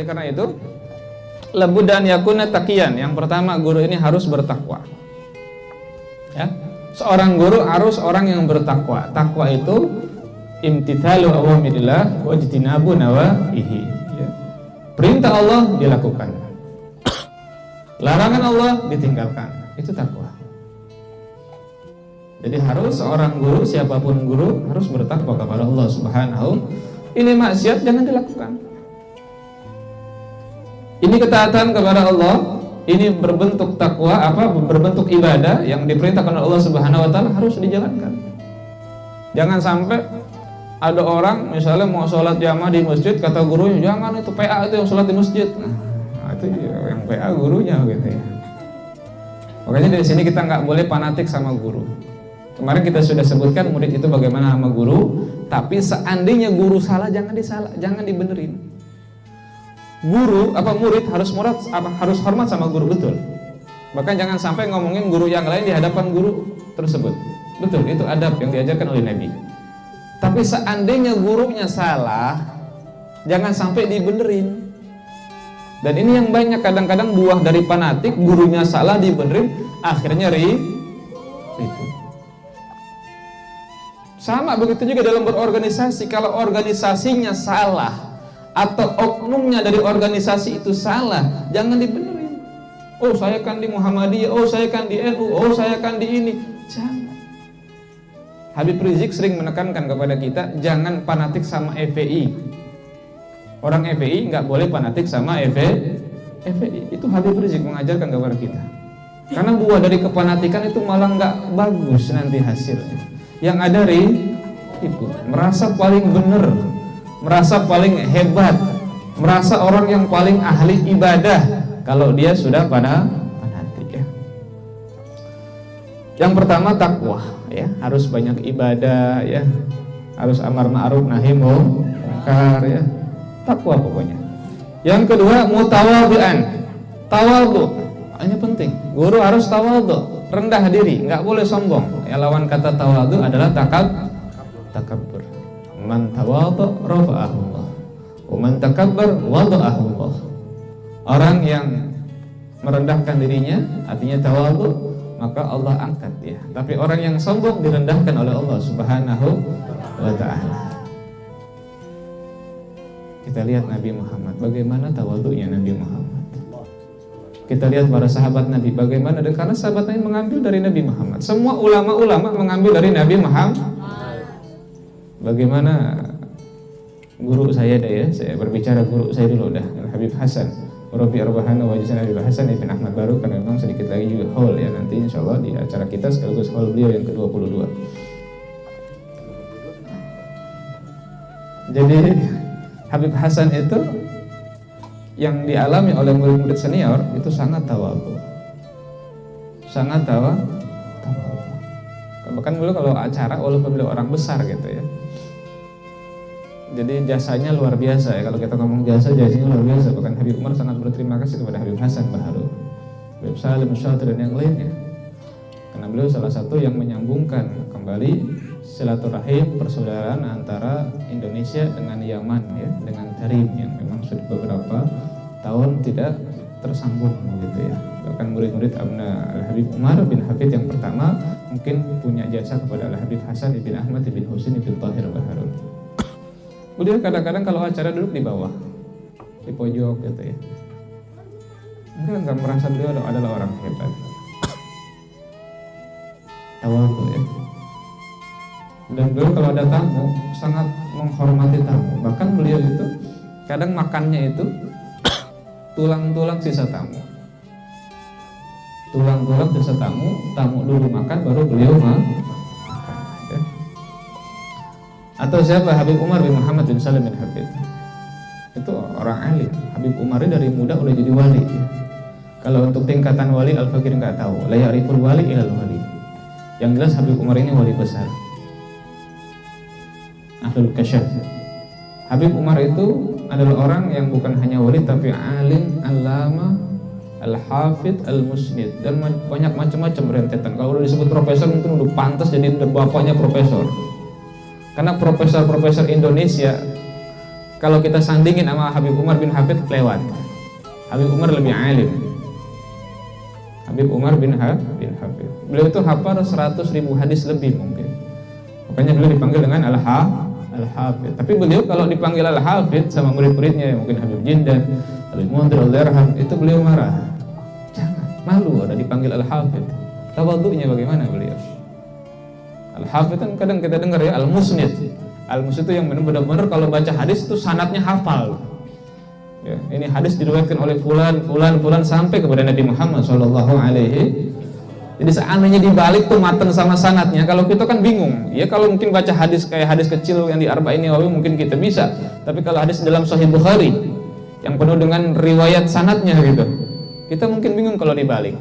Oleh karena itu, labud an yakuna taqiyan. Yang pertama, guru ini harus bertakwa. Ya. Seorang guru harus orang yang bertakwa. Takwa itu imtithalu awamirillah wa ijtinabu nawahihi. Ya. Perintah Allah dilakukan, larangan Allah ditinggalkan. Itu takwa. Jadi harus seorang guru, siapapun guru, harus bertakwa kepada Allah Subhanahu. Ini maksiat jangan dilakukan. Ini ketaatan kepada Allah, ini berbentuk takwa, berbentuk ibadah yang diperintahkan oleh Allah Subhanahu wa taala harus dijalankan. Jangan sampai ada orang misalnya mau sholat jamaah di masjid, kata gurunya jangan, itu PA itu yang sholat di masjid. Nah, itu yang PA gurunya gitu ya. Makanya dari sini kita nggak boleh fanatik sama guru. Kemarin kita sudah sebutkan murid itu bagaimana sama guru, tapi seandainya guru salah jangan dibenerin. Murid harus hormat sama guru, betul. Bahkan jangan sampai ngomongin guru yang lain di hadapan guru tersebut. Betul, itu adab yang diajarkan oleh Nabi. Tapi seandainya gurunya salah, jangan sampai dibenerin. Dan ini yang banyak kadang-kadang buah dari fanatik, gurunya salah dibenerin, akhirnya ribut. Sama begitu juga dalam berorganisasi. Kalau organisasinya salah atau oknumnya dari organisasi itu salah, jangan dibenerin. Oh, saya kan di Muhammadiyah, oh saya kan di NU, oh saya kan di ini. Jangan. Habib Rizik sering menekankan kepada kita, jangan fanatik sama FPI. Orang FPI nggak boleh fanatik sama FPI. Itu Habib Rizik mengajarkan kepada kita. Karena buah dari kefanatikan itu malah nggak bagus nanti hasilnya. Yang ada ribut, merasa paling benar, merasa paling hebat, merasa orang yang paling ahli ibadah kalau dia sudah fanatik ya. Yang pertama takwa ya, harus banyak ibadah ya, harus amar ma'ruf nahi munkar ya, takwa pokoknya. Yang kedua mutawadhi'an, tawadhu. Ini penting, guru harus tawadhu, rendah diri, nggak boleh sombong. Ya, lawan kata tawadhu adalah takabbur. Man tawadhu rafa'ahu Allah, wa man takabbar wada'ahu Allah. Orang yang merendahkan dirinya, artinya tawadhu, maka Allah angkat dia. Tapi orang yang sombong direndahkan oleh Allah Subhanahu wa ta'ala. Kita lihat Nabi Muhammad, bagaimana tawadhunya Nabi Muhammad. Kita lihat para sahabat Nabi bagaimana, karena sahabat Nabi mengambil dari Nabi Muhammad. Semua ulama-ulama mengambil dari Nabi Muhammad. Bagaimana guru saya ya, saya berbicara guru saya dulu dah, Habib Hasan, Rabi Arbahana Wajisan Habib Hasan Ibn Ahmad Baru, karena memang sedikit lagi juga haul ya nanti insyaallah di acara kita sekaligus haul beliau yang ke-22. Jadi Habib Hasan itu yang dialami oleh murid-murid senior itu sangat tawadhu. Sangat tawadhu. Bahkan dulu kalau acara walaupun beliau orang besar gitu ya. Jadi jasanya luar biasa ya, kalau kita ngomong jasanya luar biasa. Bahkan Habib Umar sangat berterima kasih kepada Habib Hasan Baharu, Habib Salim Syatir dan yang lainnya. Karena beliau salah satu yang menyambungkan kembali silaturahim persaudaraan antara Indonesia dengan Yaman ya, dengan Tarim yang memang sudah beberapa tahun tidak tersambung gitu ya. Bahkan murid-murid Abna Al-Habib Umar bin Hafid yang pertama mungkin punya jasa kepada Al-Habib Hasan bin Ahmad bin Husain bin Tahir Baharun. Beliau kadang-kadang kalau acara duduk di bawah, di pojok gitu ya. Enggak merasa beliau adalah orang hebat. Tawadhu ya. Dan beliau kalau ada tamu sangat menghormati tamu. Bahkan beliau itu kadang makannya itu tulang-tulang sisa tamu. Tulang-tulang sisa tamu, tamu dulu makan baru beliau makan. Ya. Atau siapa? Habib Umar bin Muhammad bin Salim bin Hafid. Itu orang alim. Habib Umar ini dari muda udah jadi wali ya. Kalau untuk tingkatan wali Al-Fakir nggak tahu. La ya'riful wali ilal wali. Yang jelas Habib Umar ini wali besar. Ahlul Kasyaf. Habib Umar itu adalah orang yang bukan hanya wali tapi alim, alama, al-hafidh, al-musnid, dan banyak macam-macam rentetan. Kalau udah disebut profesor mungkin udah pantas jadi bapaknya profesor. Karena profesor-profesor Indonesia kalau kita sandingin sama Habib Umar bin Hafid, lewat. Habib Umar lebih alim. Habib Umar bin Hafid. Beliau itu hafal 100.000 hadis lebih mungkin. Makanya beliau dipanggil dengan Al-Hafid. Tapi beliau kalau dipanggil Al-Hafid sama murid-muridnya, mungkin Habib Jindan, Habib Mundir Al-Darham, itu beliau marah. Jangan, malu ada dipanggil Al-Hafid. Tawadhu'nya bagaimana beliau? Al-Hafid kan kadang kita dengar ya, Al-Musnid. Al-Musnid itu yang benar-benar kalau baca hadis itu sanadnya hafal. Ya, ini hadis diriwayatkan oleh fulan sampai kepada Nabi Muhammad SAW. Jadi seandainya dibalik tuh matan sama sanadnya, kalau kita kan bingung. Ya kalau mungkin baca hadis kayak hadis kecil yang di Arba'in Nawawi mungkin kita bisa. Tapi kalau hadis dalam Sahih Bukhari yang penuh dengan riwayat sanadnya gitu, kita mungkin bingung kalau dibalik.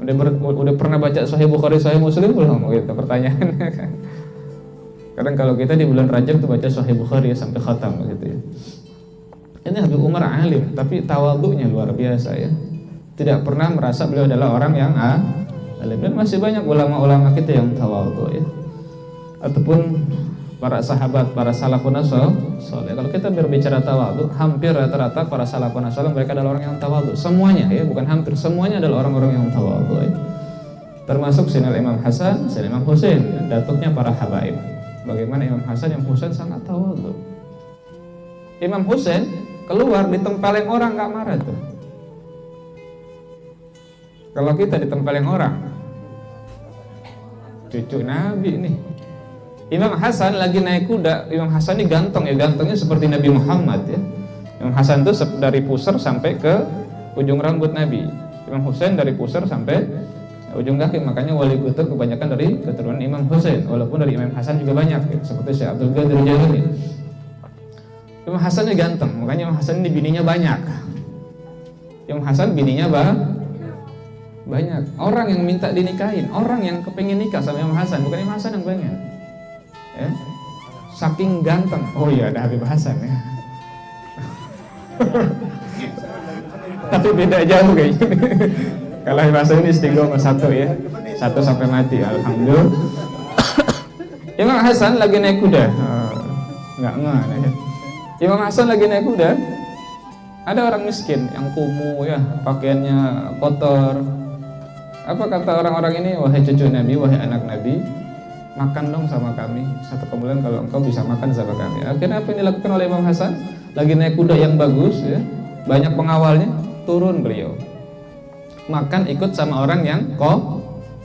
Udah pernah baca Sahih Bukhari, Sahih Muslim belum? Gitu pertanyaannya kan. Kadang kalau kita di bulan Rajab tuh baca Sahih Bukhari ya, sampai khatam gitu ya. Ini Habib Umar alim, tapi tawadhu'nya luar biasa ya. Tidak pernah merasa beliau adalah orang yang alim. Dan masih banyak ulama-ulama kita yang tawadhu ya. Ataupun para sahabat, para salafun saleh. Kalau kita berbicara tawadhu, hampir rata-rata para salafun saleh mereka adalah orang yang tawadhu. Semuanya ya, bukan hampir, semuanya adalah orang-orang yang tawadhu ya. Termasuk Sayyidina Imam Hasan, Sayyidina Imam Husain, datuknya para habaib. Bagaimana Imam Hasan, Imam Husain sangat tawadhu. Imam Husain keluar ditempeleng orang nggak marah tuh. Kalau kita ditempeleng orang, cucu Nabi nih. Imam Hasan lagi naik kuda. Imam Hasan ini ganteng ya, gantengnya seperti Nabi Muhammad ya. Imam Hasan tuh dari pusar sampai ke ujung rambut Nabi. Imam Husain dari pusar sampai ujung kaki. Makanya wali kutub kebanyakan dari keturunan Imam Husain. Walaupun dari Imam Hasan juga banyak ya, seperti Syekh Abdul Qadir Jailani. Imam Hasan ini ganteng, makanya Imam Hasan ini bininya banyak. Imam Hasan bininya banyak. Orang yang minta dinikahin, orang yang kepengin nikah sama Imam Hasan, bukan Imam Hasan yang pengen. Ya. Saking ganteng. Oh iya, ada Habib Hasan ya. Tapi beda jauh kayaknya. Kalau Habib Hasan ini istiqomah satu ya, satu sampai mati. Alhamdulillah. Imam Hasan lagi naik kuda. Nggak ya. Imam Hasan lagi naik kuda, ada orang miskin yang kumuh ya, pakaiannya kotor. Apa kata orang-orang ini? Wahai cucu Nabi, wahai anak Nabi, makan dong sama kami. Satu kemudian kalau engkau bisa makan sama kami. Akhirnya apa yang dilakukan oleh Imam Hasan? Lagi naik kuda yang bagus ya, banyak pengawalnya, turun beliau. Makan ikut sama orang yang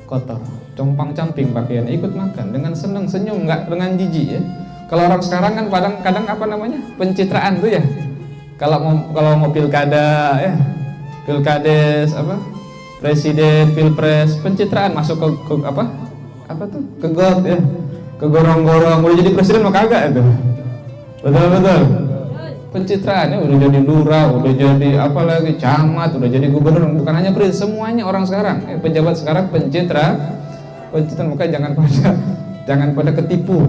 kotor, compang-camping pakaian, ikut makan dengan senang, senyum, nggak dengan jijik ya. Kalau orang sekarang kan kadang apa namanya, pencitraan tuh ya. Kalau mau pilkada ya, pilkades apa, presiden, pilpres, pencitraan, masuk ke apa tuh, ke got ya, ke gorong-gorong. Udah jadi presiden mah kagak itu. Betul. Pencitraannya udah jadi lurah, udah jadi apa lagi, camat, udah jadi gubernur. Bukan hanya presiden, semuanya orang sekarang pejabat sekarang pencitraan. Maka jangan pada ketipu.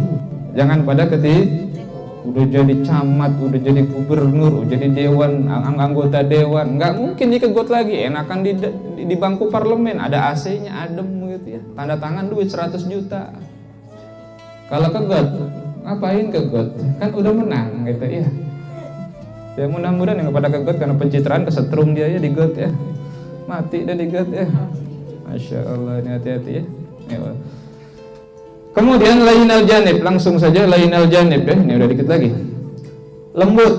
Jangan pada udah jadi camat, udah jadi gubernur, udah jadi dewan, anggota dewan, nggak mungkin dikegot lagi. Enakan di bangku parlemen, ada AC-nya, adem gitu ya. Tanda tangan duit 100 juta. Kalau kegot, ngapain kegot? Kan udah menang gitu ya. Ya mudah-mudahan yang pada kegot karena pencitraan kesetrum dia ya, digot ya. Mati dan digot ya. Masya Allah, ini hati-hati ya. Kemudian lainal janib, langsung saja lainal janib ya, ini udah dikit lagi. Lembut,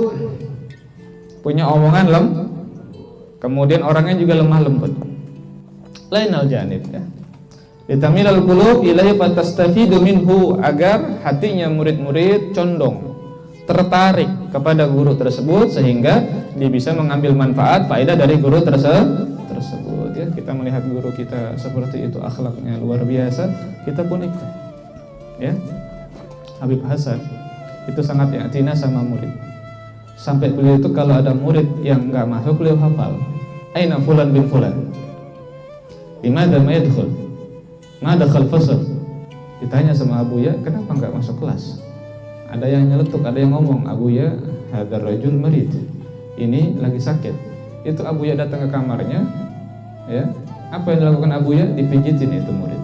punya omongan kemudian orangnya juga lemah lembut. Lainal janib ya. Litamilal qulub ilaihi fatastafidu minhu, agar hatinya murid-murid condong, tertarik kepada guru tersebut sehingga dia bisa mengambil manfaat faedah dari guru tersebut ya. Kita melihat guru kita seperti itu, akhlaknya luar biasa, kita pun ikut. Ya, Habib Hasan itu sangat i'tina sama murid. Sampai beliau itu kalau ada murid yang enggak masuk, beliau hafal. Aina fulan bin fulan? Limadha ma yadkhul? Ma dakhal fasl? Ditanya sama Abuya, kenapa enggak masuk kelas? Ada yang nyeletuk, ada yang ngomong, Abuya, hadzal rajul marid. Ini lagi sakit. Itu Abuya datang ke kamarnya, ya. Apa yang dilakukan Abuya? Dipijitin itu murid.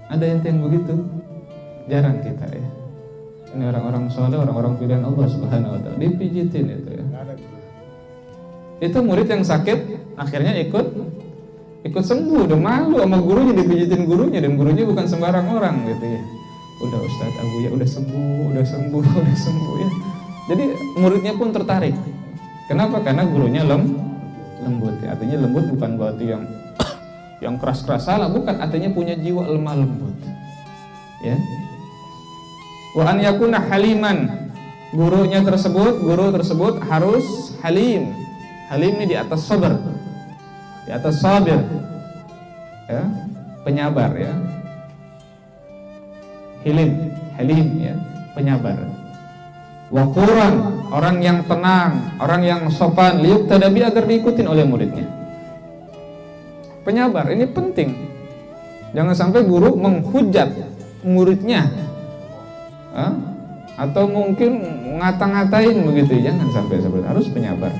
Ada yang begitu? Jarang kita ya. Ini orang-orang soleh, orang-orang pilihan Allah Subhanahu wa Ta'ala, dipijitin itu ya. Itu murid yang sakit akhirnya ikut sembuh, udah malu sama gurunya, dipijitin gurunya, dan gurunya bukan sembarang orang gitu ya. Udah Ustadz Abu ya, udah sembuh ya. Jadi muridnya pun tertarik. Kenapa? Karena gurunya lembut ya. Artinya lembut bukan berarti yang keras-keras, salah, bukan, artinya punya jiwa lemah lembut. Ya. Wa an yakuna haliman. Guru tersebut harus halim. Halim ini di atas sabar. Di atas sabir. Ya, penyabar ya. Halim ya, penyabar. Waquran, orang yang tenang, orang yang sopan, liuk tadabi, agar diikutin oleh muridnya. Penyabar ini penting. Jangan sampai guru menghujat muridnya, atau mungkin ngata-ngatain begitu. Jangan sampai seperti itu. Harus penyabar.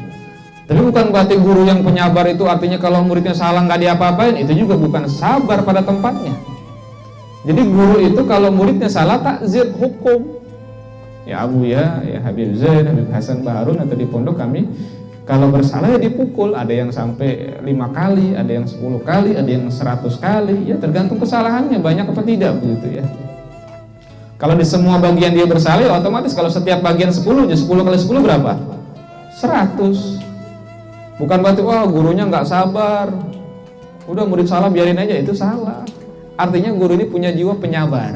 Tapi bukan berarti guru yang penyabar itu artinya kalau muridnya salah nggak diapa-apain. Itu juga bukan sabar pada tempatnya. Jadi guru itu kalau muridnya salah takzir, hukum. Ya Abu ya Habib Zain, Habib Hasan Baharun, atau di pondok kami kalau bersalah ya dipukul. Ada yang sampai 5 kali, ada yang 10 kali, ada yang 100 kali. Ya tergantung kesalahannya banyak apa tidak begitu ya. Kalau di semua bagian dia bersalah ya otomatis kalau setiap bagian 10 kali 10 berapa? 100. Bukan berarti wah gurunya nggak sabar, udah murid salah biarin aja, itu salah. Artinya guru ini punya jiwa penyabar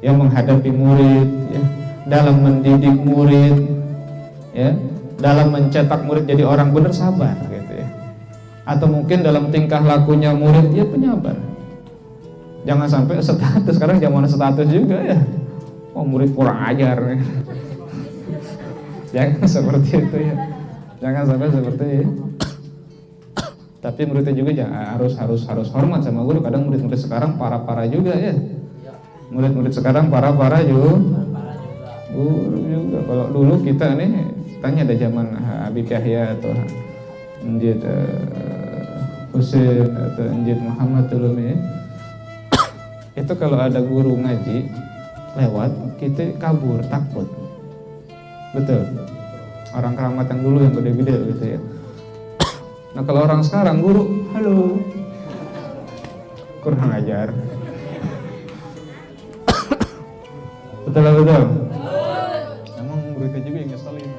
yang menghadapi murid ya, dalam mendidik murid ya, dalam mencetak murid jadi orang benar, sabar gitu ya. Atau mungkin dalam tingkah lakunya murid dia penyabar. Jangan sampai status, sekarang zaman status juga ya, oh murid kurang ajar. Jangan seperti itu ya. Jangan sampai seperti itu. Tapi muridnya juga harus hormat sama guru. Kadang murid-murid sekarang parah-parah juga ya. Murid-murid sekarang parah-parah juga. Guru juga. Kalau dulu kita nih tanya ada zaman Habib Yahya atau Njid Husain atau Njid Muhammad dulu nih. Itu kalau ada guru ngaji lewat, kita kabur, takut. Betul. Orang keramat yang dulu yang gede-gede gitu ya. Nah kalau orang sekarang guru, halo, kurang ajar. Betul. Emang muridnya juga yang ngeselin.